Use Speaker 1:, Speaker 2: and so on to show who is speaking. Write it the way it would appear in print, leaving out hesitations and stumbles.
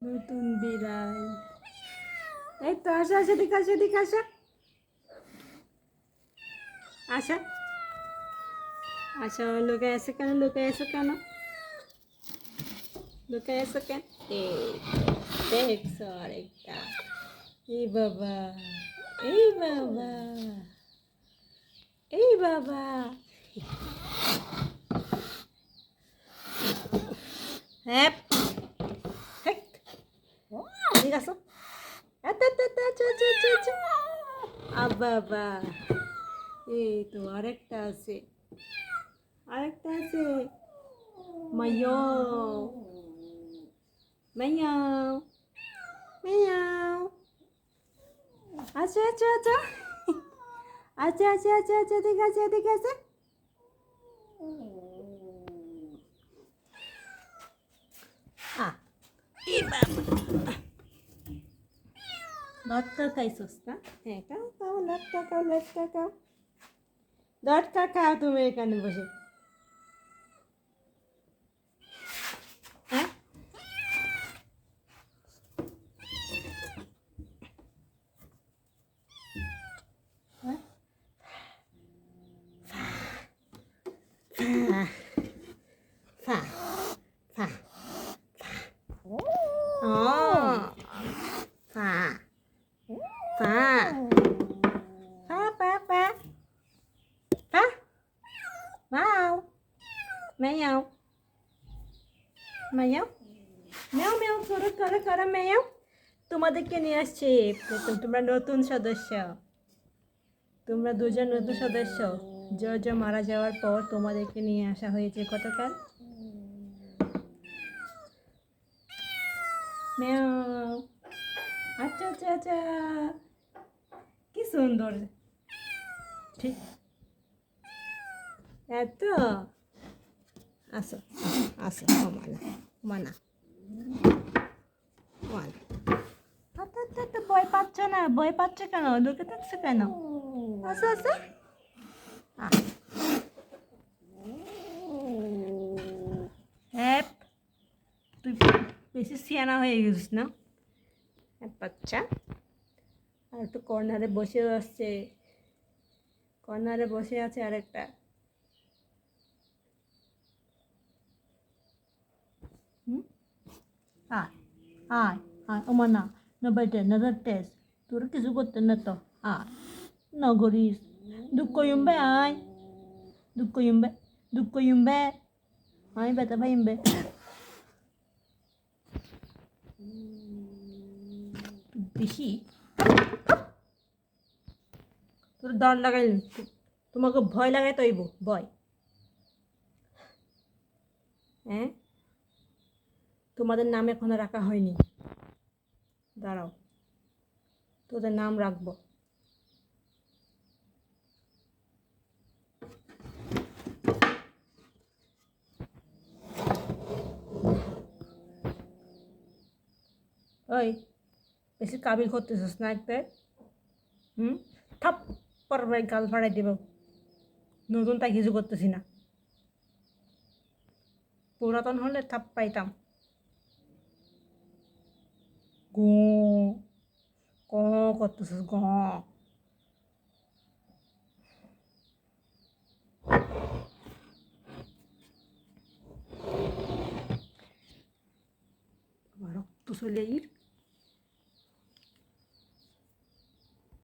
Speaker 1: নতুন বিড়াল। এই তো আসা আসা, দিকে আসা, দিকে আসা, আসা আসা। লুকায় আছে কেন? লুকায় আছে কেন? লুকায় আছে কেন? এই দেখছো আরেকটা। এই বাবা, এই বাবা, এই বাবা। হ্যাঁ, ঠিক আছে। বাবা, এই তো আরেকটা আছে, আরেকটা আছে। মাইয়ো, মাইয়াও, মাইয়াও। আচ্ছা আচ্ছা আচ্ছা, আচ্ছা আচ্ছা আচ্ছা আচ্ছা, ঠিক আছে, ঠিক আছে। লটকা খাইছস না? হ্যাঁ, খাও খাও, লটকা খাও, লটকা খাও, লটকা খাও তুমি এখানে বসে। হ্যাঁ, হ্যাঁ, ফা ফা, ও ফা ফা, ফা ফা ফা, ফা, মাও, মেয়াও, মেয়াও, মেয়াও মেয়াও, করো করো করো, মেয়াও। তোমাদেরকে নিয়ে আসছি, তোমরা নতুন সদস্য, তোমরা দুজন নতুন সদস্য। জর্জ মারা যাওয়ার পর তোমাদেরকে নিয়ে আসা হয়েছে গতকাল। মেয়াও। আচ্ছা আচ্ছা আচ্ছা, কি সুন্দর। ঠিক, এত আসো, আসো, মানা মানা মানা। ভয় পাচ্ছ না? ভয় পাচ্ছ কেন? লুকে থাকছো কেন? আসো আসো। হ্যাঁ, তুই বেশি সিয়ানা হয়ে গেছিস না বাচ্চা। আর একটু কর্নারে বসে আসছে, কর্নারে বসে আছে আরেকটা। হুম, আয় আয় আয়, ওমা না, না বেটে না টেস, তোর কিছু করতে না তো। আয়, না করিস, দুঃখ ইউম্বে, আয় দুঃখ ইউম্বে, দুঃখ ইউম্বে, আয় বেটা ভাই ইম্বে। বেশি তোর ডর লাগাই, তোমাকে ভয় লাগাই তৈব ভয়। হ্যাঁ, তোমাদের নাম এখনো রাখা হয়নি, দাঁড়াও, তোদের নাম রাখবো। ওই, বেশি কাবিল করতেছিস না একটা। থাপ পরে গাল ফাড়াই দেব। নতুন তাই কিছু করতেছি না, পুরাতন হলে থাপ পাইতাম। গ ক করতেছিস গ। রক্ত চলে